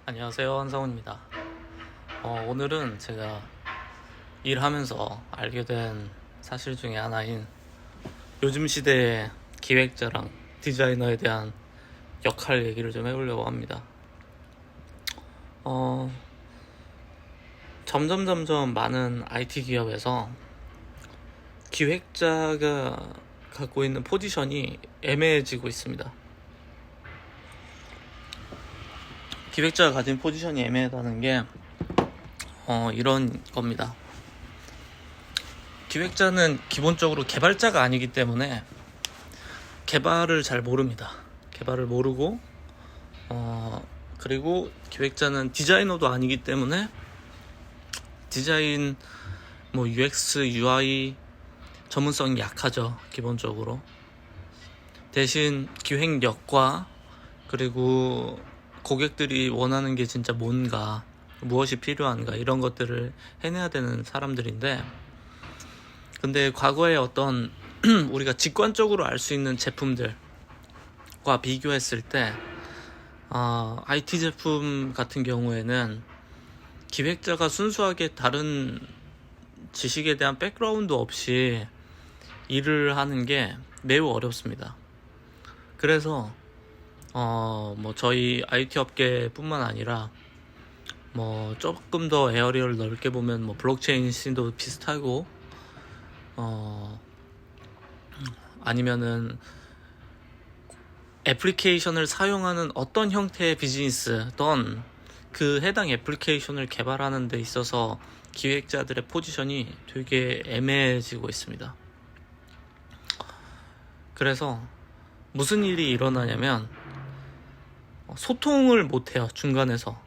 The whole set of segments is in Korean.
안녕하세요, 한상훈입니다. 오늘은 제가 일하면서 알게 된 사실 중에 하나인 요즘 시대의 기획자랑 디자이너에 대한 역할 얘기를 좀 해보려고 합니다. 점점 많은 IT 기업에서 기획자가 갖고 있는 포지션이 애매해지고 있습니다. 기획자가 가진 포지션이 애매하다는 게 이런 겁니다. 기획자는 기본적으로 개발자가 아니기 때문에 개발을 잘 모릅니다. 개발을 모르고 그리고 기획자는 디자이너도 아니기 때문에 디자인, UX, UI 전문성이 약하죠. 기본적으로. 대신 기획력과 그리고 고객들이 원하는 게 진짜 뭔가, 무엇이 필요한가, 이런 것들을 해내야 되는 사람들인데, 근데 과거에 어떤 우리가 직관적으로 알 수 있는 제품들과 비교했을 때 IT 제품 같은 경우에는 기획자가 순수하게 다른 지식에 대한 백그라운드 없이 일을 하는 게 매우 어렵습니다. 그래서 저희 IT 업계뿐만 아니라 조금 더 에어리어를 넓게 보면 블록체인 씬도 비슷하고 아니면은 애플리케이션을 사용하는 어떤 형태의 비즈니스든 그 해당 애플리케이션을 개발하는 데 있어서 기획자들의 포지션이 되게 애매해지고 있습니다. 그래서 무슨 일이 일어나냐면 소통을 못해요. 중간에서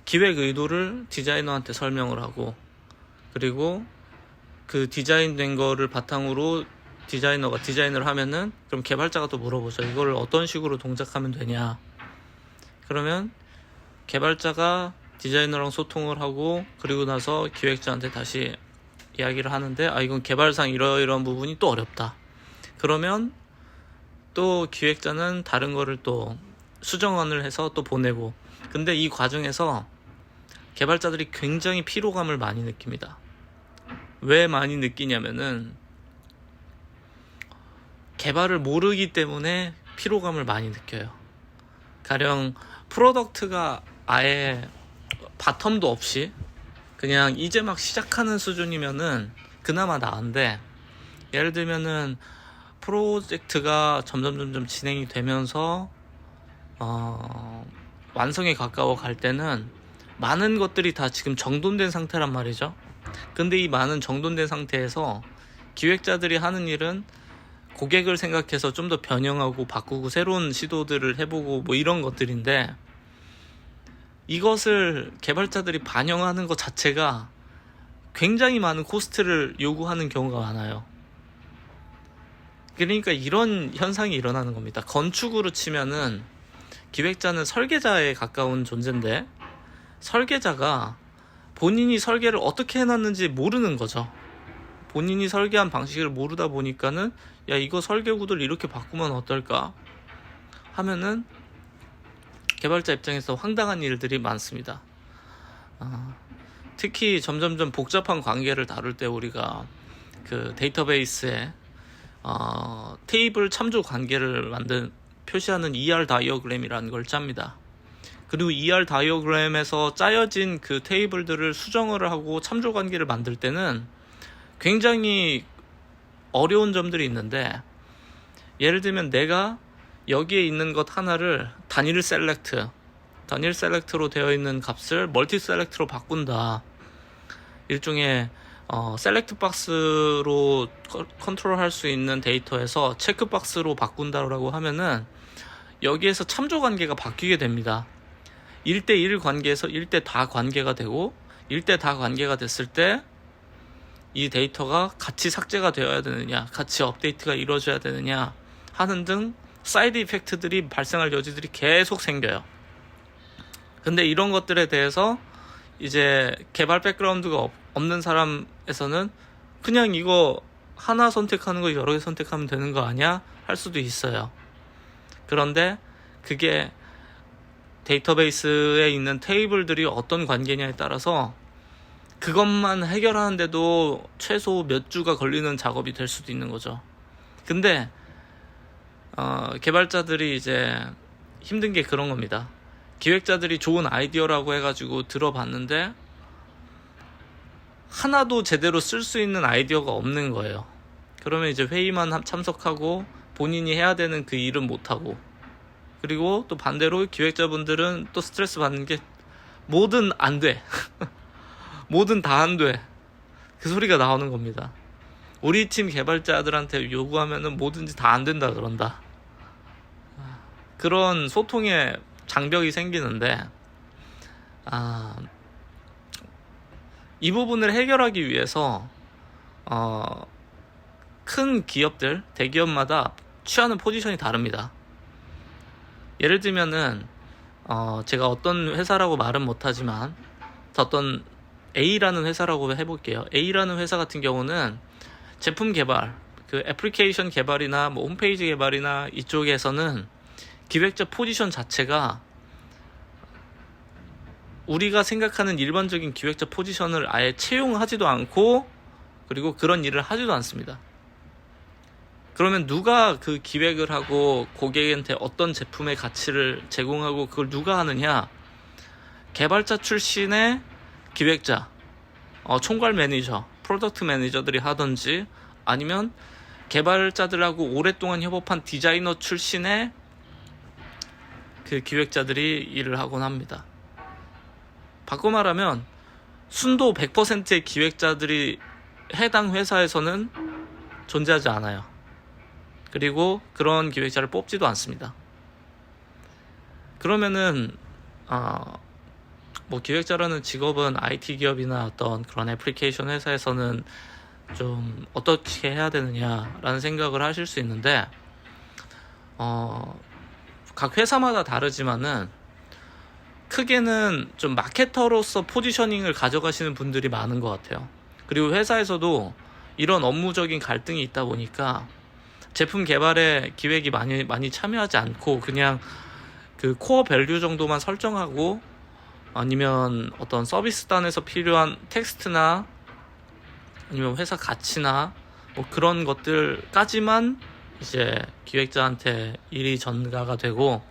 기획 의도를 디자이너한테 설명을 하고, 그리고 그 디자인된 거를 바탕으로 디자이너가 디자인을 하면은 그럼 개발자가 또 물어보죠. 이거를 어떤 식으로 동작하면 되냐. 그러면 개발자가 디자이너랑 소통을 하고, 그리고 나서 기획자한테 다시 이야기를 하는데, 이건 개발상 이러이러한 부분이 또 어렵다. 그러면 또 기획자는 다른 거를 또 수정안을 해서 또 보내고. 근데 이 과정에서 개발자들이 굉장히 피로감을 많이 느낍니다. 왜 많이 느끼냐면은 개발을 모르기 때문에 피로감을 많이 느껴요. 가령 프로덕트가 아예 바텀도 없이 그냥 이제 막 시작하는 수준이면은 그나마 나은데, 예를 들면은 프로젝트가 점점 진행이 되면서 완성에 가까워 갈 때는 많은 것들이 다 지금 정돈된 상태란 말이죠. 근데 이 많은 정돈된 상태에서 기획자들이 하는 일은 고객을 생각해서 좀 더 변형하고 바꾸고 새로운 시도들을 해보고 이런 것들인데, 이것을 개발자들이 반영하는 것 자체가 굉장히 많은 코스트를 요구하는 경우가 많아요. 그러니까 이런 현상이 일어나는 겁니다. 건축으로 치면은 기획자는 설계자에 가까운 존재인데, 설계자가 본인이 설계를 어떻게 해놨는지 모르는 거죠. 본인이 설계한 방식을 모르다 보니까는 야, 이거 설계 구도를 이렇게 바꾸면 어떨까 하면은 개발자 입장에서 황당한 일들이 많습니다. 특히 점점 복잡한 관계를 다룰 때 우리가 그 데이터베이스에 테이블 참조 관계를 표시하는 ER 다이어그램이라는 걸 짭니다. 그리고 ER 다이어그램에서 짜여진 그 테이블들을 수정을 하고 참조 관계를 만들 때는 굉장히 어려운 점들이 있는데, 예를 들면 내가 여기에 있는 것 하나를 단일 셀렉트로 되어 있는 값을 멀티 셀렉트로 바꾼다. 일종의 셀렉트 박스로 컨트롤할 수 있는 데이터에서 체크 박스로 바꾼다라고 하면은 여기에서 참조 관계가 바뀌게 됩니다. 1대1 관계에서 1대 다 관계가 되고, 1대 다 관계가 됐을 때 이 데이터가 같이 삭제가 되어야 되느냐, 같이 업데이트가 이루어져야 되느냐 하는 등 사이드 이펙트들이 발생할 여지들이 계속 생겨요. 근데 이런 것들에 대해서 이제 개발 백그라운드가 없는 사람에서는 그냥 이거 하나 선택하는 거 여러 개 선택하면 되는 거 아니야? 할 수도 있어요. 그런데 그게 데이터베이스에 있는 테이블들이 어떤 관계냐에 따라서 그것만 해결하는데도 최소 몇 주가 걸리는 작업이 될 수도 있는 거죠. 근데 개발자들이 이제 힘든 게 그런 겁니다. 기획자들이 좋은 아이디어라고 해가지고 들어봤는데 하나도 제대로 쓸 수 있는 아이디어가 없는 거예요. 그러면 이제 회의만 참석하고 본인이 해야 되는 그 일은 못하고, 그리고 또 반대로 기획자분들은 또 스트레스 받는 게 뭐든 안 돼. 뭐든 다 안 돼. 그 소리가 나오는 겁니다. 우리 팀 개발자들한테 요구하면은 뭐든지 다 안 된다 그런다. 그런 소통의 장벽이 생기는데, 이 부분을 해결하기 위해서 큰 기업들, 대기업마다 취하는 포지션이 다릅니다. 예를 들면은 제가 어떤 회사라고 말은 못하지만 어떤 A라는 회사라고 해볼게요. A라는 회사 같은 경우는 제품 개발, 그 애플리케이션 개발이나 뭐 홈페이지 개발이나 이쪽에서는 기획자 포지션 자체가 우리가 생각하는 일반적인 기획자 포지션을 아예 채용하지도 않고, 그리고 그런 일을 하지도 않습니다. 그러면 누가 그 기획을 하고 고객한테 어떤 제품의 가치를 제공하고 그걸 누가 하느냐? 개발자 출신의 기획자, 총괄 매니저, 프로덕트 매니저들이 하든지, 아니면 개발자들하고 오랫동안 협업한 디자이너 출신의 그 기획자들이 일을 하곤 합니다. 바꿔 말하면 순도 100%의 기획자들이 해당 회사에서는 존재하지 않아요. 그리고 그런 기획자를 뽑지도 않습니다. 그러면은 뭐 기획자라는 직업은 IT 기업이나 어떤 그런 애플리케이션 회사에서는 좀 어떻게 해야 되느냐라는 생각을 하실 수 있는데, 각 회사마다 다르지만은 크게는 좀 마케터로서 포지셔닝을 가져가시는 분들이 많은 것 같아요. 그리고 회사에서도 이런 업무적인 갈등이 있다 보니까 제품 개발에 기획이 많이 참여하지 않고 그냥 그 코어 밸류 정도만 설정하고, 아니면 어떤 서비스단에서 필요한 텍스트나 아니면 회사 가치나 뭐 그런 것들까지만 이제 기획자한테 일이 전가가 되고,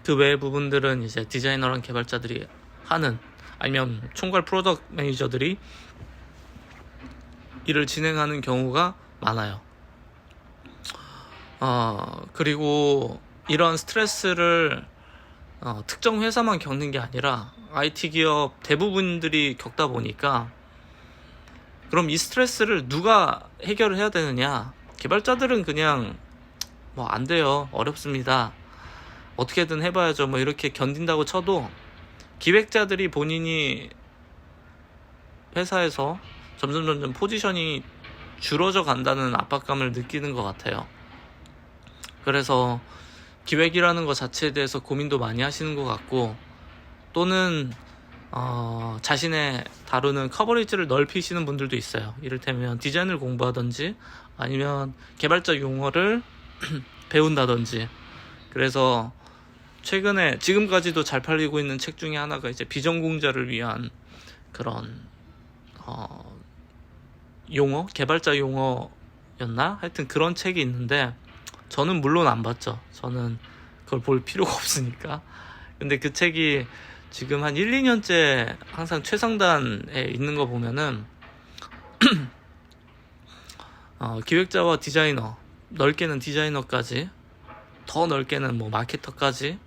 그 외의 부분들은 이제 디자이너랑 개발자들이 하는, 아니면 총괄 프로덕트 매니저들이 일을 진행하는 경우가 많아요. 그리고 이런 스트레스를 특정 회사만 겪는 게 아니라 IT 기업 대부분들이 겪다 보니까, 그럼 이 스트레스를 누가 해결을 해야 되느냐? 개발자들은 그냥 뭐 안 돼요, 어렵습니다, 어떻게든 해봐야죠, 뭐 이렇게 견딘다고 쳐도, 기획자들이 본인이 회사에서 점점 포지션이 줄어져 간다는 압박감을 느끼는 것 같아요. 그래서 기획이라는 것 자체에 대해서 고민도 많이 하시는 것 같고, 또는 자신의 다루는 커버리지를 넓히시는 분들도 있어요. 이를테면 디자인을 공부하든지 아니면 개발자 용어를 배운다든지. 그래서 최근에 지금까지도 잘 팔리고 있는 책 중에 하나가 이제 비전공자를 위한 그런 용어, 개발자 용어였나? 하여튼 그런 책이 있는데, 저는 물론 안 봤죠. 저는 그걸 볼 필요가 없으니까. 근데 그 책이 지금 한 1, 2년째 항상 최상단에 있는 거 보면은 기획자와 디자이너, 넓게는 디자이너까지, 더 넓게는 뭐 마케터까지,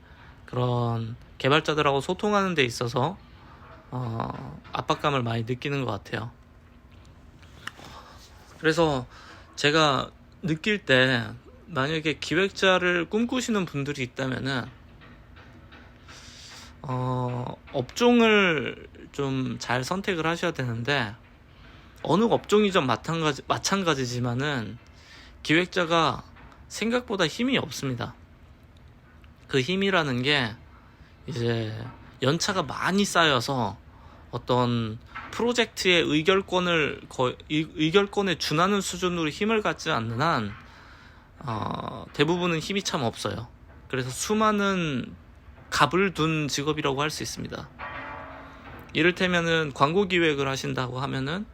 그런 개발자들하고 소통하는 데 있어서 압박감을 많이 느끼는 것 같아요. 그래서 제가 느낄 때, 만약에 기획자를 꿈꾸시는 분들이 있다면은 업종을 좀 잘 선택을 하셔야 되는데, 어느 업종이든 마찬가지지만은 기획자가 생각보다 힘이 없습니다. 그 힘이라는 게 이제 연차가 많이 쌓여서 어떤 프로젝트의 의결권에 준하는 수준으로 힘을 갖지 않는 한 대부분은 힘이 참 없어요. 그래서 수많은 갑을 둔 직업이라고 할 수 있습니다. 이를테면은 광고 기획을 하신다고 하면은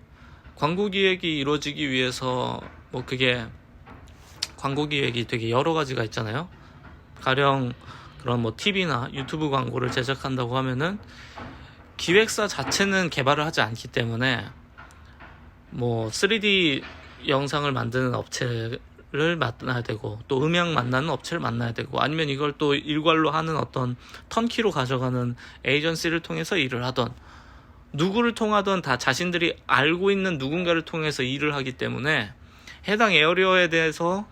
광고 기획이 이루어지기 위해서 뭐 그게 광고 기획이 되게 여러 가지가 있잖아요. 가령 그런 뭐 TV나 유튜브 광고를 제작한다고 하면은 기획사 자체는 개발을 하지 않기 때문에 뭐 3D 영상을 만드는 업체를 만나야 되고 또 음향 만나는 업체를 만나야 되고 아니면 이걸 또 일괄로 하는 어떤 턴키로 가져가는 에이전시를 통해서 일을 하던 누구를 통하던 다 자신들이 알고 있는 누군가를 통해서 일을 하기 때문에 해당 에어리어에 대해서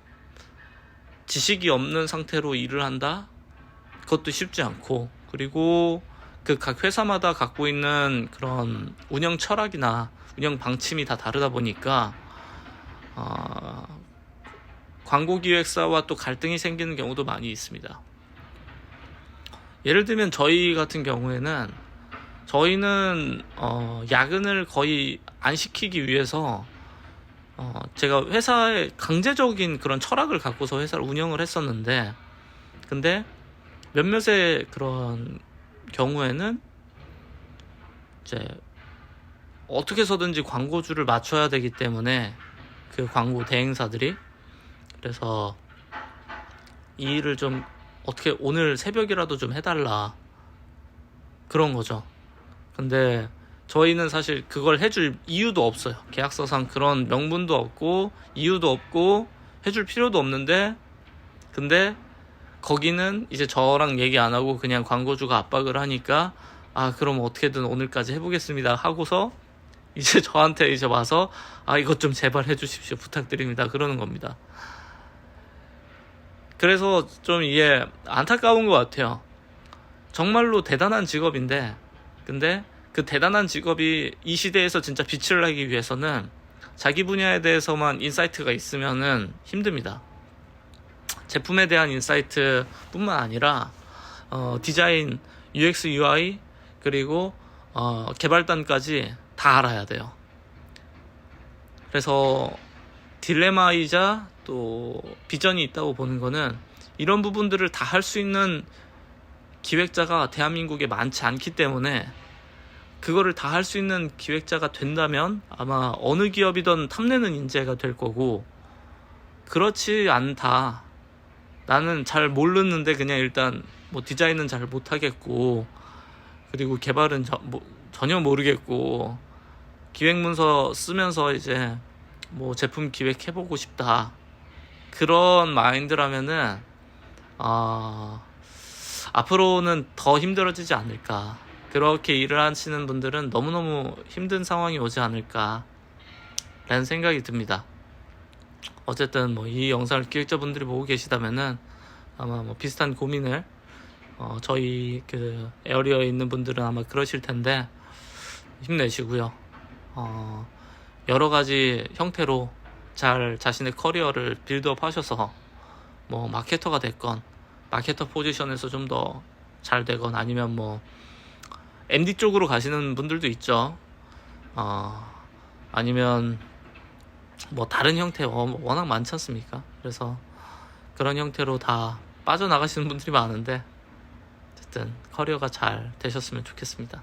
지식이 없는 상태로 일을 한다? 그것도 쉽지 않고 그리고 그 각 회사마다 갖고 있는 그런 운영 철학이나 운영 방침이 다 다르다 보니까 광고 기획사와 또 갈등이 생기는 경우도 많이 있습니다. 예를 들면 저희 같은 경우에는 저희는 야근을 거의 안 시키기 위해서 제가 회사에 강제적인 그런 철학을 갖고서 회사를 운영을 했었는데 근데 몇몇의 그런 경우에는 이제 어떻게 해서든지 광고주를 맞춰야 되기 때문에 그 광고 대행사들이 그래서 이 일을 좀 어떻게 오늘 새벽이라도 좀 해달라 그런 거죠. 근데 저희는 사실 그걸 해줄 이유도 없어요. 계약서상 그런 명분도 없고 이유도 없고 해줄 필요도 없는데 근데 거기는 이제 저랑 얘기 안 하고 그냥 광고주가 압박을 하니까 그럼 어떻게든 오늘까지 해보겠습니다 하고서 이제 저한테 이제 와서 이것 좀 제발 해주십시오 부탁드립니다 그러는 겁니다. 그래서 좀 이게 안타까운 것 같아요. 정말로 대단한 직업인데 근데 그 대단한 직업이 이 시대에서 진짜 빛을 내기 위해서는 자기 분야에 대해서만 인사이트가 있으면은 힘듭니다. 제품에 대한 인사이트 뿐만 아니라 디자인, UX, UI 그리고 개발단까지 다 알아야 돼요. 그래서 딜레마이자 또 비전이 있다고 보는 거는 이런 부분들을 다 할 수 있는 기획자가 대한민국에 많지 않기 때문에 그거를 다 할 수 있는 기획자가 된다면 아마 어느 기업이든 탐내는 인재가 될 거고 그렇지 않다. 나는 잘 모르는데 그냥 일단 뭐 디자인은 잘 못하겠고 그리고 개발은 전혀 모르겠고 기획문서 쓰면서 이제 뭐 제품 기획해보고 싶다. 그런 마인드라면은 앞으로는 더 힘들어지지 않을까. 그렇게 일을 하시는 분들은 너무너무 힘든 상황이 오지 않을까 라는 생각이 듭니다. 어쨌든 뭐 이 영상을 기획자분들이 보고 계시다면은 아마 뭐 비슷한 고민을 저희 그 에어리어에 있는 분들은 아마 그러실 텐데 힘내시고요. 여러 가지 형태로 잘 자신의 커리어를 빌드업 하셔서 뭐 마케터가 됐건 마케터 포지션에서 좀 더 잘 되건 아니면 뭐 MD 쪽으로 가시는 분들도 있죠. 아니면 뭐 다른 형태 워낙 많지 않습니까? 그래서 그런 형태로 다 빠져나가시는 분들이 많은데 어쨌든 커리어가 잘 되셨으면 좋겠습니다.